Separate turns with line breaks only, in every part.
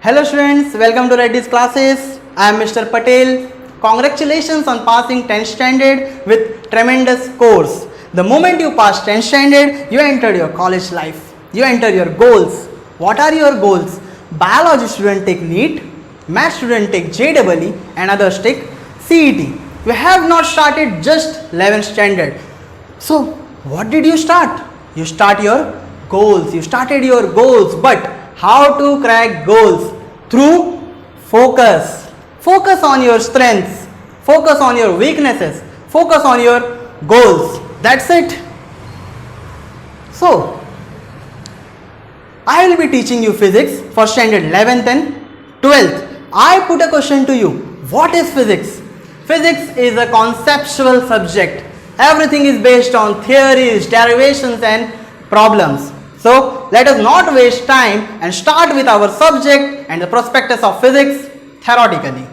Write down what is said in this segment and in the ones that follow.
Hello students, welcome to Reddy's classes. I am Mr. Patel. Congratulations on passing 10th standard with tremendous scores. The moment you pass 10th standard, you enter your college life. You enter your goals. What are your goals? Biology student take NEET, Math student take JEE and others take CET. You have not started just 11th standard. So what did you start? You start your goals. You started your goals, but how to crack goals? Through focus. Focus on your strengths. Focus on your weaknesses. Focus on your goals. That's it. So, I will be teaching you physics for standard 11th and 12th. I put a question to you. What is physics? Physics is a conceptual subject. Everything is based on theories, derivations and problems. So let us not waste time and start with our subject and the prospectus of physics theoretically.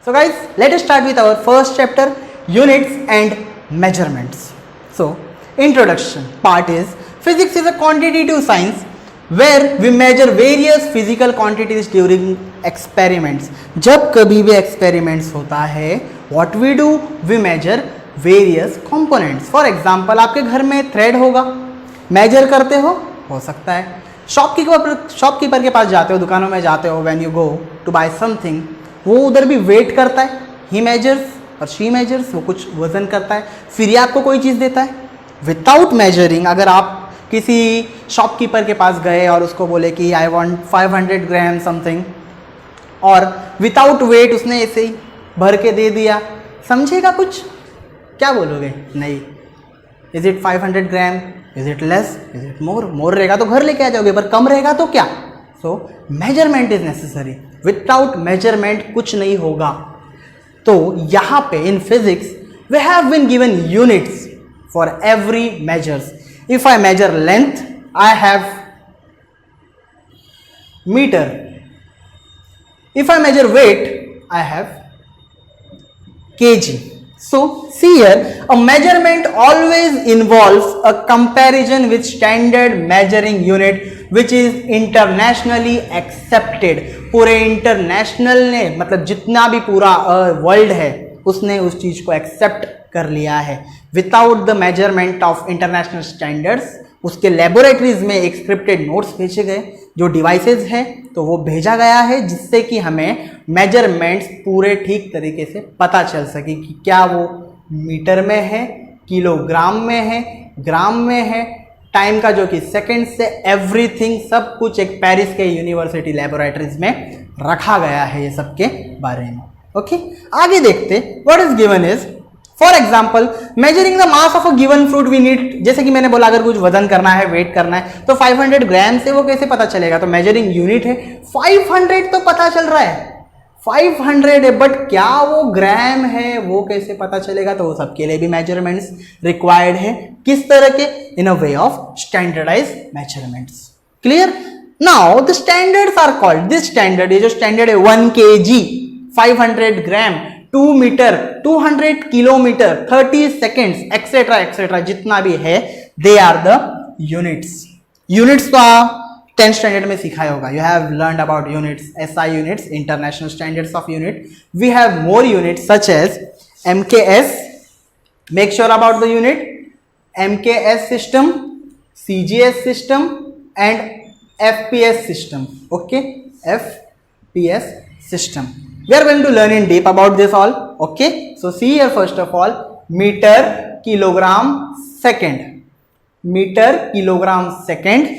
So guys, let us start with our first chapter, units and measurements. So introduction part is physics is a quantitative science where we measure various physical quantities during experiments. जब कभी भी experiments होता है, what we do, we measure various components. For example, आपके घर में thread होगा, major करते हो सकता है. शॉपकीपर के पास जाते हो, दुकानों में जाते हो, when you go to buy something, वो उधर भी वेट करता है, ही मेजर्स और शी मेजर्स, वो कुछ वजन करता है, फिर ये आपको कोई चीज़ देता है. विदाउट मेजरिंग अगर आप किसी शॉपकीपर के पास गए और उसको बोले कि आई वांट 500 ग्राम समथिंग, और विदाउट वेट उसने ऐसे ही भर के दे दिया, समझेगा कुछ? क्या बोलोगे? नहीं. Is it 500 gram? Is it less? Is it more? More रहेगा तो घर लेके आ जाओगे, पर कम रहेगा तो क्या? So measurement is necessary. Without measurement कुछ नहीं होगा. तो यहाँ पे in physics we have been given units for every measures. If I measure length, I have metre. If I measure weight, I have kg. So see here, a measurement always involves a comparison with standard measuring unit which is internationally accepted. पूरे international ने, मतलब जितना भी पूरा world है, उसने उस चीज को एक्सेप्ट कर लिया है. Without the measurement of international standards, उसके लेबोरेटरीज में एक स्क्रिप्टेड नोट्स भेजे गए, जो डिवाइसेस है तो वो भेजा गया है, जिससे कि हमें मेजरमेंट्स पूरे ठीक तरीके से पता चल सके कि क्या वो मीटर में है, किलोग्राम में है, ग्राम में है, टाइम का जो कि सेकंड से, एवरीथिंग सब कुछ एक पेरिस के यूनिवर्सिटी लेबोरेटरीज में रखा गया है ये सब के बारे में. ओके, आगे देखते. What is given is, for example, measuring the mass of a given fruit we need. जैसे कि मैंने बोला, अगर कुछ वजन करना है, वेट करना है, तो 500 ग्राम से वो कैसे पता चलेगा? तो मेजरिंग यूनिट है 500, तो पता चल रहा है 500 है, बट क्या वो ग्राम है वो कैसे पता चलेगा? तो वो सबके लिए भी मेजरमेंट्स रिक्वायर्ड है. किस तरह के? In a way of standardise measurements. Clear? Now the standards are called, this standard, ये जो स्टैंडर्ड है 1 kg, 500 gram, 2 metre, 200 kilometre, 30 seconds, etcetera etcetera, जितना भी है, they are the units. Units तो 10th स्टैंडर्ड में सिखाया होगा. You have learned about units, SI units, international standards of unit. We have more units such as MKS, make sure about the unit, MKS system, CGS system and FPS system. Okay, FPS system. We are going to learn in deep about this all. Okay, so see here, first of all, meter, kilogram, second, meter, kilogram, second,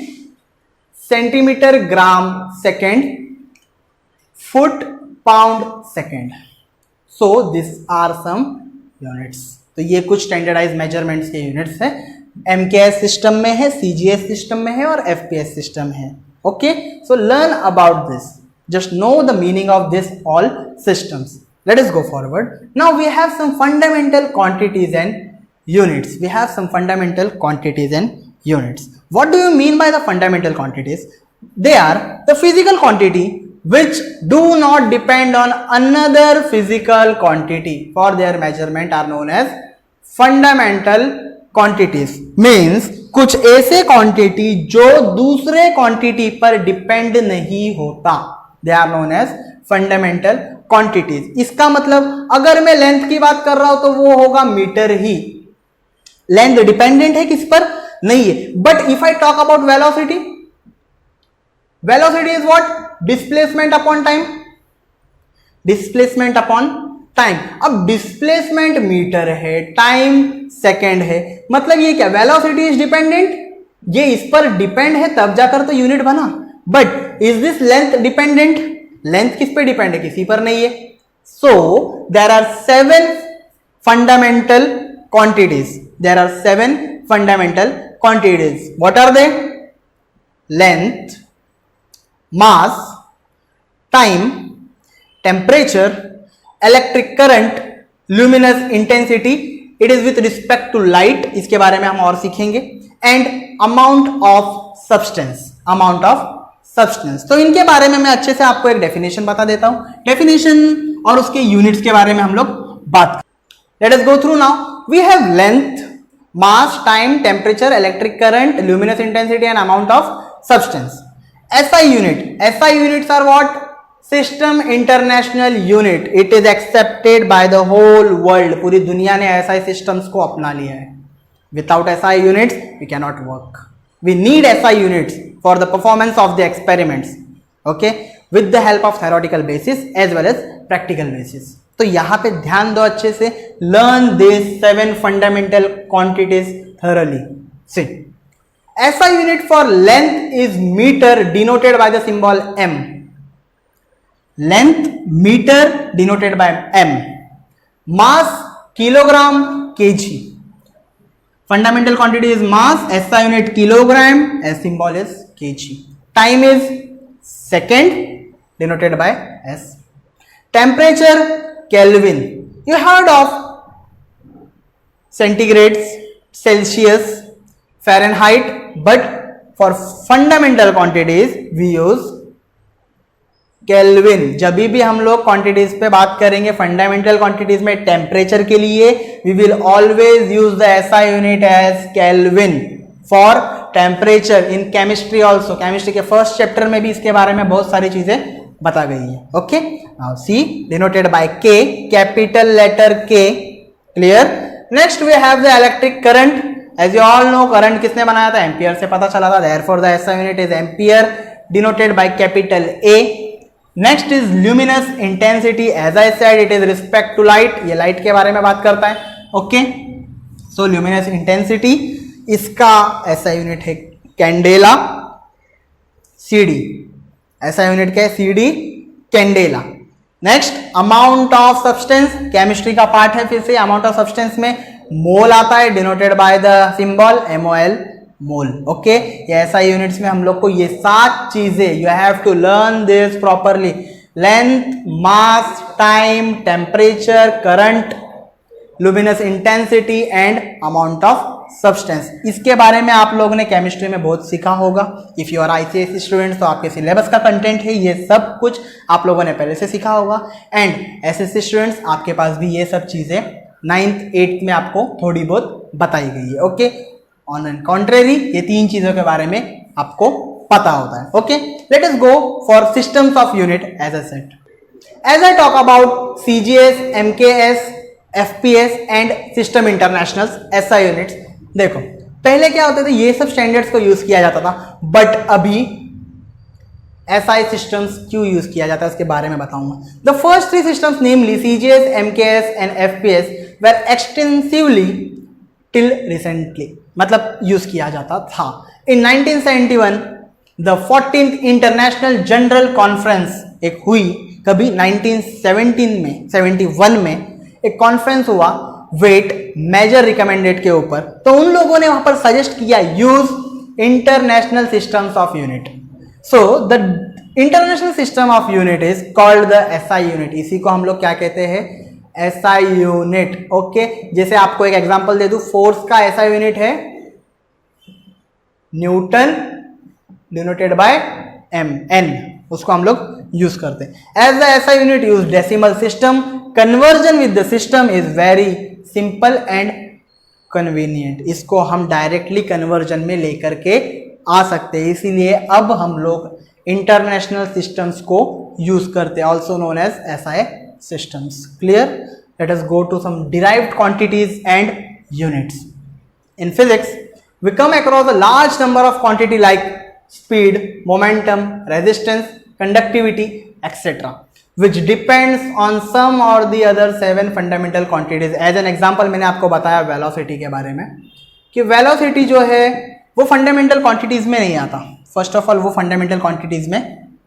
centimeter, gram, second, foot, pound, second. So these are some units. तो ये कुछ standardise measurements के units हैं. MKS system में है, CGS system में है और FPS सिस्टम है. Okay, so learn about this. Just know the meaning of this all systems. Let us go forward. Now we have some fundamental quantities and units. We have some fundamental quantities and units. What do you mean by the fundamental quantities? They are the physical quantity which do not depend on another physical quantity. For their measurement are known as fundamental quantities. Means कुछ ऐसे quantity जो दूसरे quantity पर depend नहीं होता. They are known as fundamental quantities. इसका मतलब अगर मैं लेंथ की बात कर रहा हूं तो वो होगा मीटर ही। लेंथ डिपेंडेंट है किस पर? नहीं है। But if I talk about velocity, velocity is what? Displacement upon time, displacement upon time. अब डिस्प्लेसमेंट मीटर है, टाइम सेकेंड है, मतलब ये क्या? वेलोसिटी इज डिपेंडेंट, ये इस पर डिपेंड है तब जाकर तो यूनिट बना। But is this length dependent? Length किस पे डिपेंड है? किसी पर नहीं है। So there are 7 fundamental quantities, there are 7 fundamental quantities. What are they? Length, mass, time, temperature, electric current, luminous intensity, it is with respect to light, इसके बारे में हम और सीखेंगे, and amount of substance, amount of substance. तो इनके बारे में मैं अच्छे से आपको एक डेफिनेशन बता देता हूं, डेफिनेशन और उसके यूनिट्स के बारे में हम लोग बात करें। Let us go through now. We have length, mass, time, temperature, electric current, luminous intensity and amount of substance. SI unit, SI units are what? System International Unit. It is accepted by the whole world. पूरी दुनिया ने SI systems को अपना लिया है। Without SI units, we cannot work. We need SI units for the performance of the experiments. Okay, with the help of theoretical basis as well as practical basis. तो यहाँ पे ध्यान दो अच्छे से. Learn these 7 fundamental quantities thoroughly. See. SI unit for length is meter denoted by the symbol m. Length meter denoted by m. Mass kilogram kg. Fundamental quantity is mass. SI unit kilogram. S symbol is kg. Time is second denoted by S. Temperature Kelvin. You heard of centigrades, Celsius, Fahrenheit, but for fundamental quantities we use Kelvin. जब भी हम लोग quantities पे बात करेंगे fundamental quantities में temperature के लिए we will always use the SI unit as Kelvin for temperature. in chemistry also, chemistry के फर्स्ट चैप्टर में भी इसके बारे में बहुत सारी चीजें बता गई है. Okay, now C denoted by K, capital letter K. Clear. Next we have the electric current. As you all know, current किसने बनाया था? एम्पियर से पता चला था. Therefore, the SI unit is ampere, denoted by capital A. Next is luminous intensity. As I said, it is respect to light. ये light के बारे में बात करता है. Okay. So luminous intensity, इसका SI unit है कैंडेला. CD. SI unit क्या है? CD, candela. Next amount of substance. Chemistry का पार्ट है. फिर से अमाउंट ऑफ सब्सटेंस में मोल आता है, denoted by the symbol MOL, mole. Okay, ये SI यूनिट्स में हम लोग को ये 7 चीजें, you have to learn this properly. Length, mass, time, temperature, current, luminous intensity and amount of substance. इसके बारे में आप लोगों ने केमिस्ट्री में बहुत सीखा होगा. If you are ICSE students तो आपके सिलेबस का कंटेंट है, ये सब कुछ आप लोगों ने पहले से सीखा होगा. एंड SSC स्टूडेंट्स आपके पास भी ये सब चीजें 9th 8th में आपको थोड़ी बहुत बताई गई है. ओके, ऑन एंड कॉन्ट्रेरी ये 3 चीजों के बारे में आपको पता होता है. Okay, let us go for systems of unit. As I said, as I talk about CGS, MKS, FPS and system international SI units. देखो, पहले क्या होते थे? ये सब स्टैंडर्ड्स को यूज किया जाता था, बट अभी SI सिस्टम्स क्यों यूज किया जाता है उसके बारे में बताऊंगा. The first 3 systems namely CGS, MKS and FPS were extensively till recently, मतलब यूज किया जाता था. In 1971 the 14th international general conference एक हुई. कभी 1971 में एक कॉन्फ्रेंस हुआ वेट मेजर रिकमेंडेड के ऊपर. तो उन लोगों ने वहां पर सजेस्ट किया use international systems of unit. So the international system of unit is called the SI unit. इसी को हम लोग क्या कहते हैं? SI unit. ओके, जैसे आपको एक एग्जांपल दे दूं, फोर्स का SI यूनिट है न्यूटन, डिनोटेड बाय N. उसको हम लोग यूज करते हैं. As the SI unit use decimal system, conversion with the system is very simple and convenient. इसको हम डायरेक्टली कन्वर्जन में लेकर के आ सकते हैं. इसीलिए अब हम लोग इंटरनेशनल सिस्टम्स को यूज करते हैं, also known as SI systems. Clear? Let us go to some derived quantities and units. In physics, we come across a large number of quantity like speed, momentum, resistance, conductivity, etc., which depends on some or the other 7 fundamental quantities. As an example, मैंने आपको बताया velocity के बारे में कि velocity जो है वो fundamental quantities में नहीं आता. First of all, वो fundamental quantities में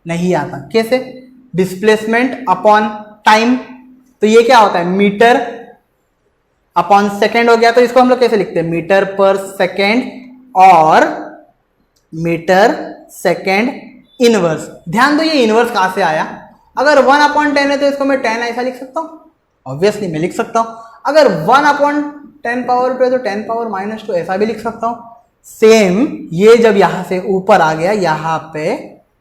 नहीं आता. कैसे? Displacement upon टाइम, तो ये क्या होता है, मीटर अपॉन सेकेंड हो गया, तो इसको हम लोग कैसे लिखते हैं, मीटर पर सेकेंड और मीटर सेकेंड इनवर्स. ध्यान दो ये इनवर्स कहां से आया, अगर 1/10 है तो इसको मैं 10 ऐसा लिख सकता हूं, ऑब्वियसली मैं लिख सकता हूं. अगर 1/10 पावर 2 है तो 10 पावर -2 ऐसा भी लिख सकता हूं. सेम ये जब यहां से ऊपर आ गया, यहां पे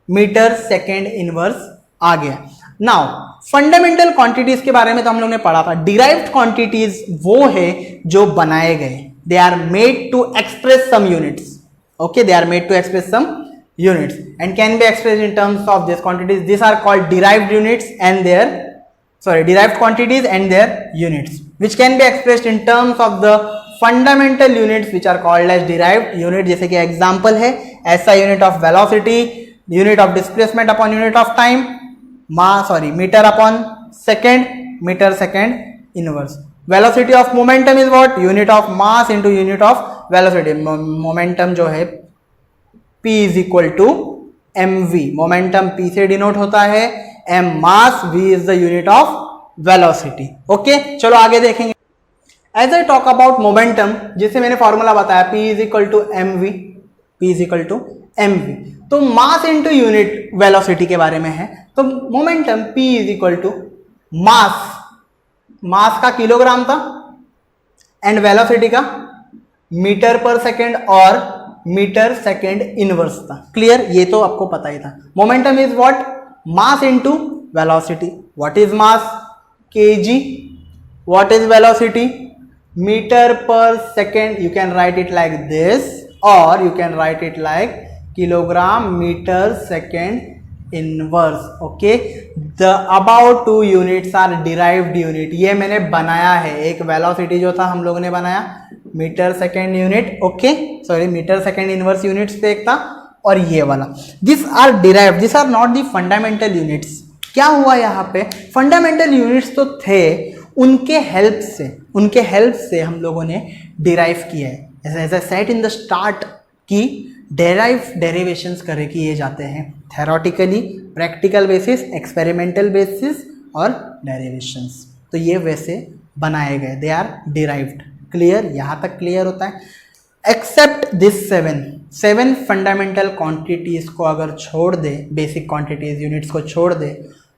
मीटर सेकेंड इनवर्स आ गया. नाउ फंडामेंटल क्वांटिटीज के बारे में तो हम लोग ने पढ़ा था. डिराइव्ड क्वांटिटीज वो है जो बनाए गए, they are made to express some units. Okay, they are made to express some units and can be expressed in terms of these quantities. These are called derived units and their derived quantities and their units, which can be expressed in terms of the fundamental units which are called as derived unit. जैसे कि example है SI unit of velocity, unit of displacement upon unit of time, meter upon second, meter second inverse. Velocity of momentum is what? Unit of mass into unit of velocity. Momentum जो है P is equal to mv. Momentum P से denote होता है, m mass, V is the unit of velocity. Okay, चलो आगे देखेंगे. As I talk about momentum, जिसे मैंने फॉर्मूला बताया P is equal to mv, P is equal to mv. तो मास इंटू यूनिट वेलोसिटी के बारे में है, तो momentum P is equal to mass, mass का किलोग्राम था एंड वेलोसिटी का मीटर पर सेकेंड और मीटर सेकेंड इनवर्स था. क्लियर? ये तो आपको पता ही था. Momentum is what? Mass into velocity. What is mass? kg. What is velocity? Metre per second. You can write it like this और you can write it like kilogram metre second inverse. Okay, the about 2 units are derived unit. ये मैंने बनाया है. एक velocity जो था हम लोगों ने बनाया metre second unit, okay sorry metre second inverse units पे एक था, और ये वाला. This are derived, this are not the fundamental units. क्या हुआ यहाँ पे, फंडामेंटल यूनिट्स तो थे, उनके हेल्प से हम लोगों ने डिराइव किया है. As I said in the start की डेरिवेशंस करे किए जाते हैं theoretically, practical basis, experimental basis और डेरिवेशंस. तो ये वैसे बनाए गए, दे आर डिराइव्ड. क्लियर? यहाँ तक क्लियर होता है. एक्सेप्ट दिस 7 फंडामेंटल क्वांटिटीज को अगर छोड़ दे, बेसिक क्वांटिटीज यूनिट्स को छोड़ दे,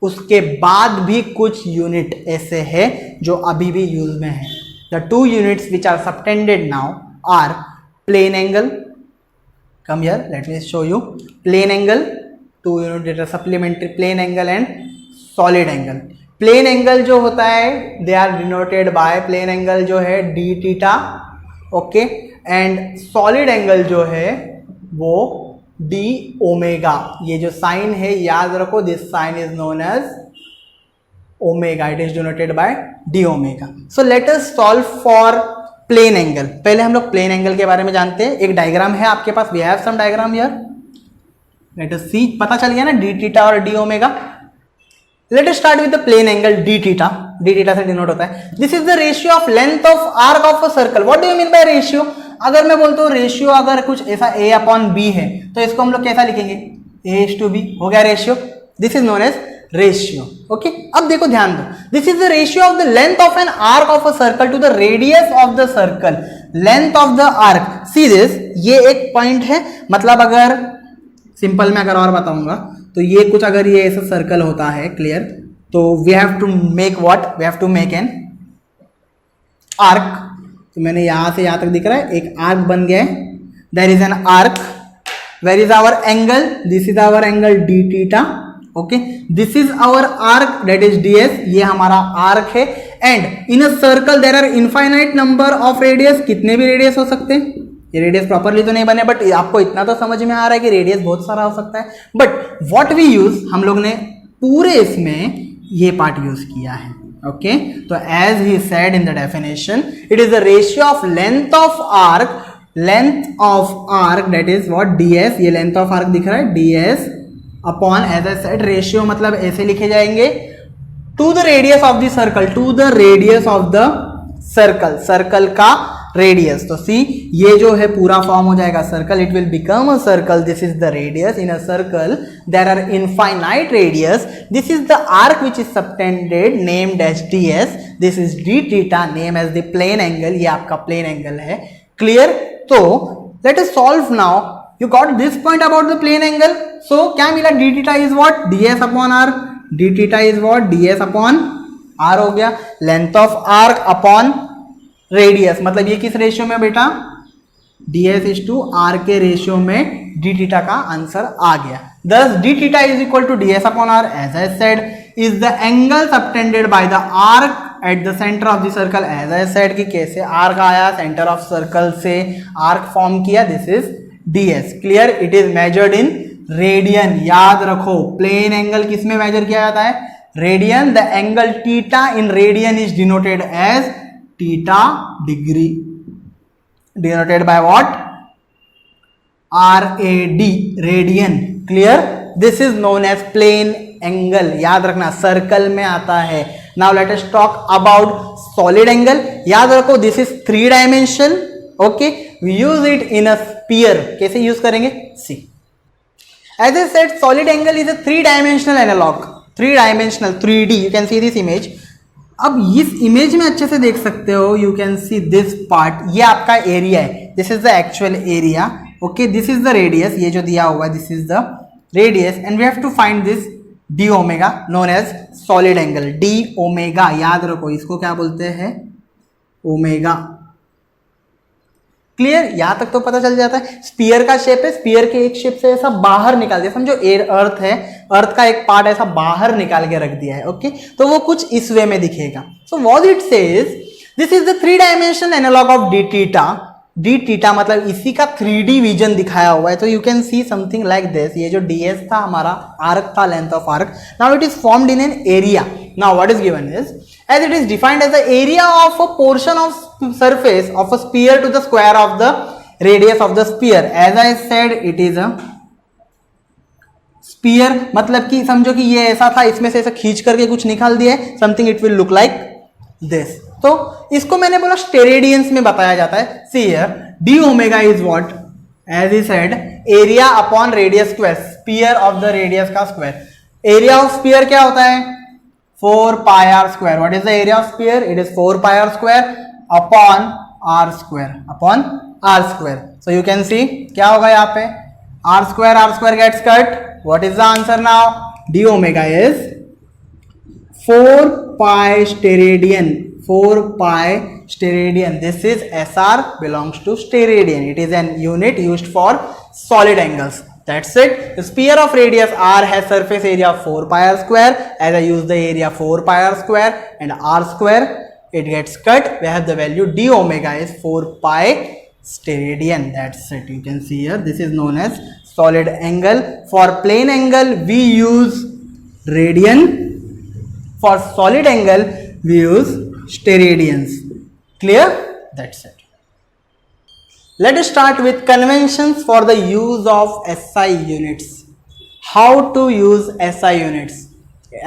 उसके बाद भी कुछ यूनिट ऐसे हैं जो अभी भी यूज में है. The 2 units which are subtended now are plane angle. Come here, let me show you. Plane angle, 2 unit supplementary, plane angle and solid angle. Plane angle जो होता है they are denoted by, plane angle जो है d theta, okay, and solid angle जो है वो d omega. ये जो साइन है याद रखो, this sign is known as omega, it is denoted by d omega. So let us solve for plane angle. पहले हम लोग प्लेन एंगल के बारे में जानते हैं. एक डायग्राम है आपके पास, we have some diagram here. Let us see, पता चल गया ना d थीटा और d omega. Let us start with the plane angle d theta. d theta से डिनोट होता है. This is the ratio of length of arc of a circle. What do you mean by ratio? अगर मैं बोलता हूँ ratio अगर कुछ ऐसा a upon b है तो इसको हम लोग कैसा लिखेंगे? a/b. हो गया ratio. This is known as ratio. Okay? अब देखो ध्यान दो. This is the ratio of the length of an arc of a circle to the radius of the circle. Length of the arc. See this? ये एक point है. मतलब अगर simple में अगर और बताऊंगा तो ये कुछ अगर ये ऐसा सर्कल होता है, क्लियर, तो we have to make what, we have to make an arc. तो मैंने यहां से यहां तक दिख रहा है एक आर्क बन गया है. There is an arc. Where is our angle? This is our angle d theta. Okay, this is our arc, that is ds. ये हमारा आर्क है. And in a circle there are infinite number of radius. कितने भी radius हो सकते हैं. ये radius properly तो नहीं बने, बट आपको इतना तो समझ में आ रहा है कि रेडियस बहुत सारा हो सकता है. बट व्हाट वी यूज, हम लोग ने पूरे इसमें ये पार्ट यूज किया है। ओके, तो as he said in the definition, it is the ratio of length of arc that is what ds, ये लेंथ ऑफ आर्क दिख रहा है ds upon, as I said ratio मतलब ऐसे लिखे जाएंगे, to the radius of the circle, to the radius of the circle, circle का रेडियस। तो सी ये जो है पूरा फॉर्म हो जाएगा circle, it will become a circle, this is the radius. In a circle there are infinite radius, this is the arc which is subtended named as ds, this is d theta name as the plane angle, ये आपका plane angle है। Clear? तो let us solve now. You got this point about the plane angle, so क्या मिला, d theta is what ds upon r, d theta is what ds upon r हो गया, length of arc upon radius, मतलब ये किस ratio में बेटा, ds is to r के रेशियो में d थीटा का आंसर आ गया। Thus d theta is equal to ds upon r, as I said is the angle subtended by the arc at the centre of the circle. As I said कि कैसे arc आया, centre of circle से arc form किया, this is ds। Clear? It is measured in radian, याद रखो plane angle किस में major किया जाता है, radian. The angle theta in radian is denoted as theta degree, denoted by what, RAD, radian. Clear? This is known as plane angle, याद रखना circle में आता है। Now let us talk about solid angle. याद रखो this is 3 dimension. Okay, we use it in a sphere. कैसे use करेंगे, see as I said solid angle is a 3 dimensional analogue, 3 dimensional 3D, you can see this image. अब इस image में अच्छे से देख सकते हो, you can see this part, ये आपका एरिया है, this is the actual area. Okay, this is the radius, ये जो दिया हुआ है this is the radius, and we have to find this d omega known as solid angle. d omega, याद रखो इसको क्या बोलते हैं, ओमेगा। क्लियर? यहां तक तो पता चल जाता है। स्पीयर का शेप है, स्पीयर के एक शेप से ऐसा बाहर निकाल दिया, समझो अर्थ है, अर्थ का एक पार्ट ऐसा बाहर निकाल के रख दिया है। ओके, तो वो कुछ इस वे में दिखेगा। So what it says, this is the 3 dimensional analogue of d theta. d theta मतलब इसी का 3D विजन दिखाया हुआ है। तो you can see something like this, ये जो ds था हमारा, आर्क था, length of arc, now it is formed in an area. Now what is given is, as it is defined as the area of a portion of surface of a sphere to the square of the radius of the sphere. As I said, it is a sphere, मतलब कि समझो कि ये ऐसा था, इसमें से ऐसा खींच करके कुछ निकाल दिया है, something it will look like this. तो इसको मैंने बोला स्टेरेडियंस में बताया जाता है। See here, d omega is what? As he said, area upon radius square, sphere of the radius का square. Area of sphere क्या होता है, 4 pi r square. What is the area of sphere? It is 4 pi r square upon r square, upon r square. So you can see क्या होगा यहाँ पे, r square gets cut. What is the answer now? d omega is 4 pi steradian. 4 pi steradian. This is SR belongs to steradian. It is an unit used for solid angles. That's it. The sphere of radius r has surface area of 4 pi r square. As I use the area 4 pi r square and r square, it gets cut. We have the value d omega is 4 pi steradian. That's it. You can see here. This is known as solid angle. For plane angle, we use radian. For solid angle, we use steradians. Clear? That's it. Let us start with conventions for the use of SI units. How to use SI units?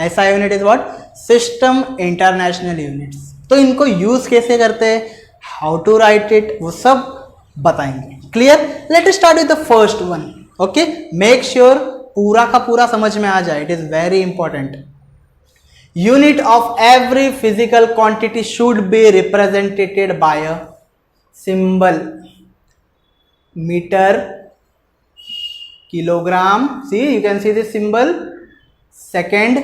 SI unit is what? System International Units. तो इनको use कैसे करते हैं, how to write it, वो सब बताएंगे. Clear? Let us start with the first one. Okay? Make sure पूरा का पूरा समझ में आ जाए. It is very important. Unit of every physical quantity should be represented by a symbol. Meter, kilogram, see you can see this symbol, second,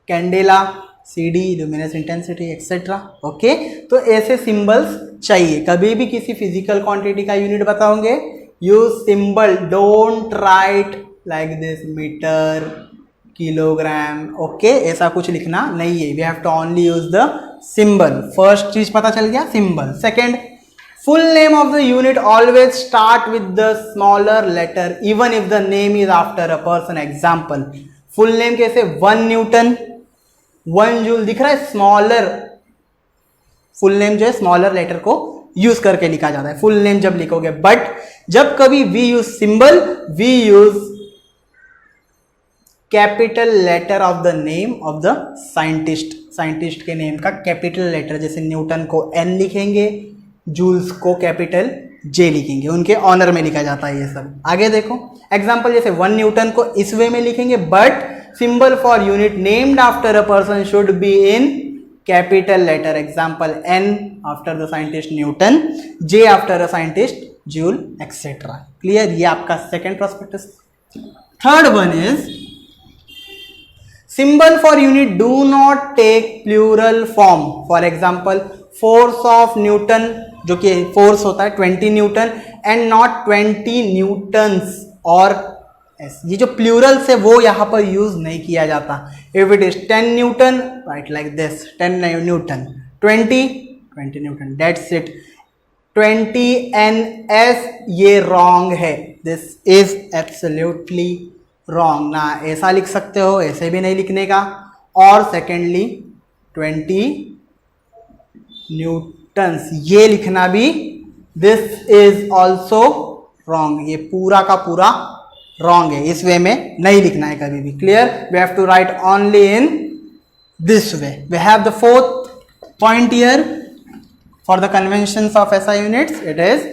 candela, CD, luminous intensity, etc. Okay, तो ऐसे symbols चाहिए. कभी भी किसी physical quantity का unit बताओगे, use symbol, don't write like this metre, kilogram. Okay, ऐसा कुछ लिखना नहीं है. We have to only use the symbol. First चीज पता चल गया, symbol. Second, Full name of the unit always start with the smaller letter even if the name is after a person. Example, full name कैसे, 1 Newton 1 joule दिख रहा है, smaller full name जो है स्मॉलर लेटर को use करके लिखा जाता है फुल नेम जब लिखोगे. बट जब कभी we use symbol, we use capital letter of the name of the scientist. Scientist के नेम का कैपिटल लेटर, जैसे न्यूटन को एन लिखेंगे, जूल्स को कैपिटल जे लिखेंगे, उनके ऑनर में लिखा जाता है ये सब. आगे देखो एग्जांपल, जैसे 1 न्यूटन को इस वे में लिखेंगे, but symbol for unit named after a person should be in capital letter. Example, N after the scientist Newton, J after a scientist Joule, etcetera. Clear? ये आपका second prospectus. Third one is symbol for unit do not take plural form. For example, force of newton, जो कि force होता है 20 newton, and not 20 newtons और S. ये जो Plurals है वो यहां पर यूज नहीं किया जाता. If it is 10 Newton, right like this, 10 Newton, 20 Newton, that's it. 20 NS ये रॉन्ग है. This is absolutely wrong. ना ऐसा लिख सकते हो, ऐसे भी नहीं लिखने का. और सेकेंडली 20 न्यूटन्स ये लिखना भी, दिस इज ऑल्सो रॉन्ग. ये पूरा का पूरा रॉन्ग है, इस वे में नहीं लिखना है कभी भी. Clear? We have to write only in this way. We have the fourth point here for the conventions of SI units. It is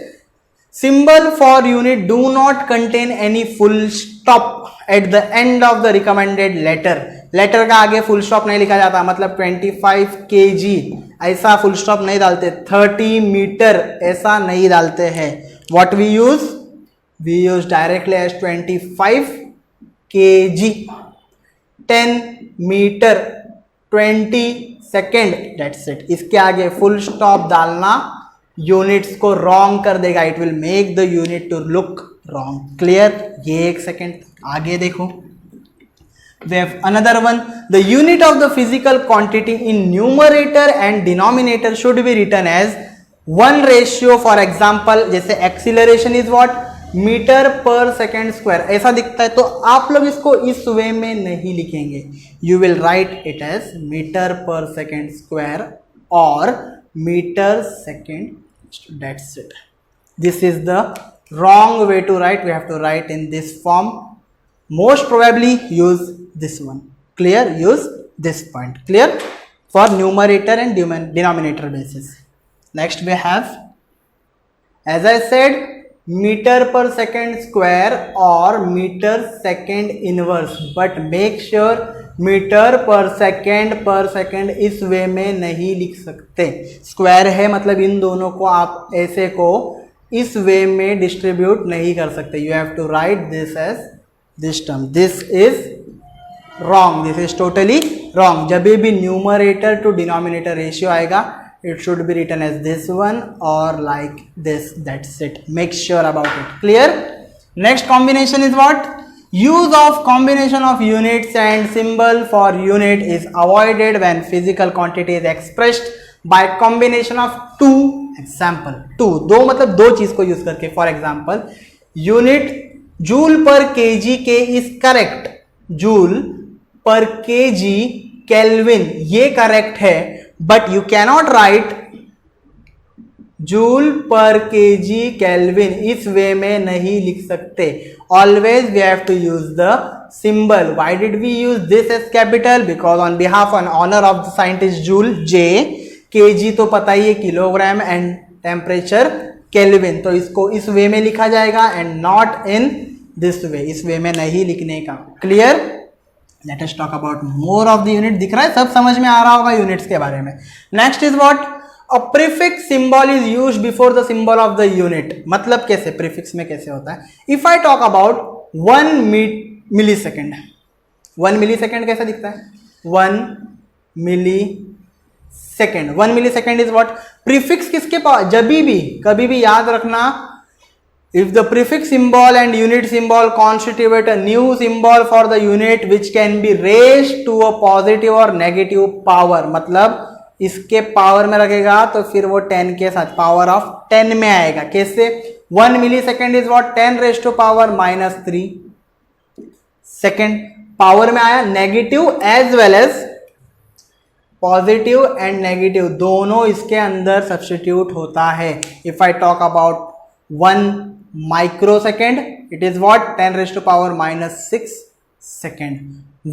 symbol for unit do not contain any full stop at the end of the recommended letter. Letter का आगे full stop नहीं लिखा जाता. मतलब 25 kg ऐसा full stop नहीं डालते. 30 metre ऐसा नहीं डालते हैं. What we use? We use directly as 25 kg, 10 metre, 20 second, that's it. इसके आगे फुल स्टॉप डालना यूनिट्स को रॉन्ग कर देगा. It will make the unit to look wrong. Clear? ये एक सेकेंड. आगे देखो, we have another one. The unit of the physical quantity in numerator and denominator should be written as 1:. for example, जैसे acceleration is what? Metre per second square ऐसा दिखता है, तो आप लोग इसको इस वे में नहीं लिखेंगे. You will write it as metre per second square और metre second. That's it. This is the wrong way to write. We have to write in this form. Most probably use this one. Clear? Use this point. Clear? For numerator and denominator basis. Next we have, as I said, meter per second square or meter second inverse. But make sure metre per second इस way में नहीं लिख सकते. Square है मतलब इन दोनों को आप ऐसे को इस वे में डिस्ट्रीब्यूट नहीं कर सकते. You have to write this as this term. This is wrong. This is totally wrong. जब भी न्यूमरेटर टू डिनोमिनेटर रेशियो आएगा, it should be written as this one or like this. That's it. Make sure about it. Clear? Next combination is what? Use of combination of units and symbol for unit is avoided when physical quantity is expressed by combination of two. Example, two, दो मतलब दो चीज को use करके. For example, unit joule per kg K is correct. Joule per kg Kelvin ये correct है, but you cannot write joule पर kg Kelvin. इस वे में नहीं लिख सकते. Always we have to use the symbol. Why did we use this as capital? Because on behalf and honor of the scientist Joule J, kg तो पता ही है kilogram and temperature Kelvin, तो इसको इस वे में लिखा जाएगा एंड नॉट इन दिस वे. इस वे में नहीं लिखने का. Clear? Let us talk about more of the unit. दिख रहा है? सब समझ में आ रहा होगा यूनिट्स के बारे में. Next is what? A prefix symbol is used before the symbol of the unit. मतलब कैसे? प्रीफिक्स में कैसे होता है? If I talk about 1 millisecond, 1 millisecond कैसे दिखता है? 1 millisecond. 1 millisecond is what? Prefix किसके पास? जब भी कभी भी याद रखना, if the prefix symbol and unit symbol constitute a new symbol for the unit which can be raised to a positive or negative power. मतलब इसके पावर में रखेगा तो फिर वो 10 के साथ पावर ऑफ 10 में आएगा। कैसे? 1 millisecond is what 10 raise to power -3 second. Power में आया negative as well as positive and negative दोनों इसके अंदर सब्स्टिट्यूट होता है। If I talk about 1 microsecond it is what 10 raise to power -6 second.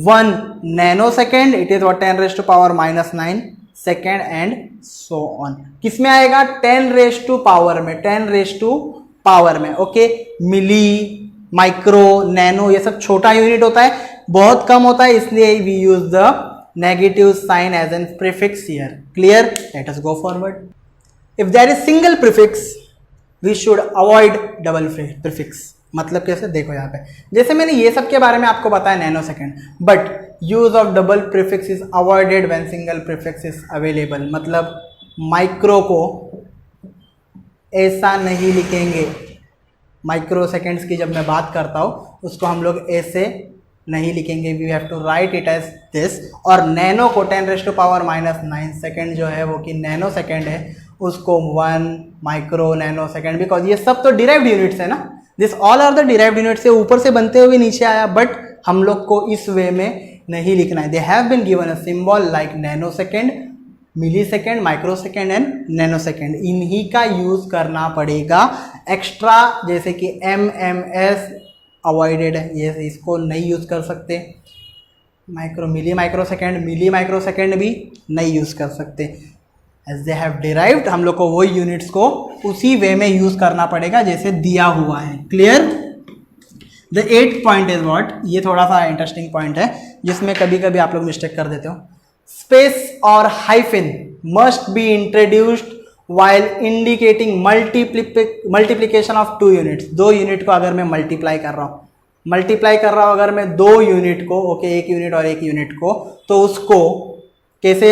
1 nanosecond it is what 10 raise to power -9 second and so on. किस में आएगा? 10 raise to power में, 10 raise to power में। Okay, मिली, micro, nano ये सब छोटा unit होता है, बहुत कम होता है, इसलिए we use the negative sign as an prefix here. Clear? Let us go forward. If there is single prefix we should avoid double prefix. मतलब कैसे? देखो यहाँ पे, जैसे मैंने ये सब के बारे में आपको बताया nano second, but use of double prefix is avoided when single prefix is available. मतलब माइक्रो को ऐसा नहीं लिखेंगे। माइक्रो सेकेंड्स की जब मैं बात करता हूँ उसको हम लोग ऐसे नहीं लिखेंगे, we have to write it as this. और नैनो को 10 रेज टू पावर -9 सेकेंड जो है वो कि नैनो सेकेंड है, उसको 1 माइक्रो नैनो सेकेंड, बिकॉज ये सब तो डिराइव्ड यूनिट्स है ना, this all are the derived units से ऊपर से बनते हुए नीचे आया, बट हम लोग को इस वे में नहीं लिखना है। They have been given a symbol like nano second, milli second, micro second and nano second. इन्हीं का यूज करना पड़ेगा। एक्स्ट्रा जैसे कि MS अवॉइडेड है, ये इसको नहीं यूज कर सकते। मिली माइक्रो सेकेंड भी नहीं यूज कर सकते। एज दे हैव डिराइव्ड, हम लोग को वो यूनिट्स को उसी वे में यूज करना पड़ेगा जैसे दिया हुआ है। Clear? The 8th point is what, ये थोड़ा सा इंटरेस्टिंग पॉइंट है जिसमें कभी कभी आप लोग मिस्टेक कर देते हो। स्पेस और hyphen must be introduced while indicating multiplication of 2 units। 2 unit को अगर मैं मल्टीप्लाई कर रहा हूँ अगर मैं 2 यूनिट को, ओके, एक यूनिट और एक यूनिट को, तो उसको कैसे?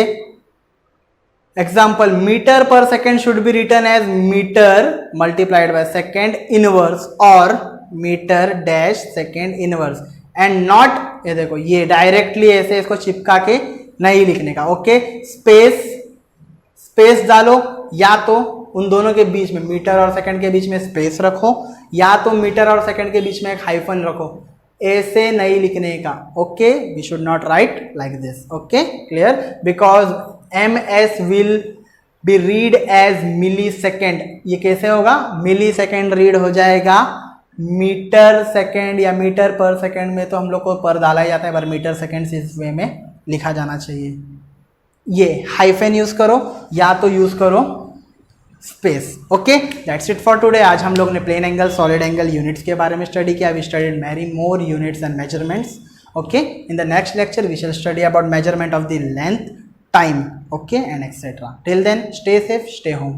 Example, metre per second should be written as metre multiplied by second inverse और metre dash second inverse, and not, ये देखो ये डायरेक्टली ऐसे इसको चिपका के नहीं लिखने का। ओके, स्पेस डालो, या तो उन दोनों के बीच में, मीटर और सेकंड के बीच में स्पेस रखो, या तो मीटर और सेकंड के बीच में एक हाइफन रखो, ऐसे नहीं लिखने का। Okay, we should not write like this. Okay, clear? Because MS will be read as milli second. ये कैसे होगा? मिली सेकेंड रीड हो जाएगा, मीटर सेकेंड या मीटर पर सेकेंड में तो हम लोग को पर डाला ही जाता है, पर मीटर सेकेंड इस वे में लिखा जाना चाहिए। ये हाइफन यूज करो या तो यूज करो space. Okay, that's it for today. आज हम लोग ने plane angle, solid angle, units के बारे में स्टडी किया। We studied many more units and measurements. Okay, in the next lecture we shall study about measurement of the length, time, okay, and etc. Till then, stay safe, stay home.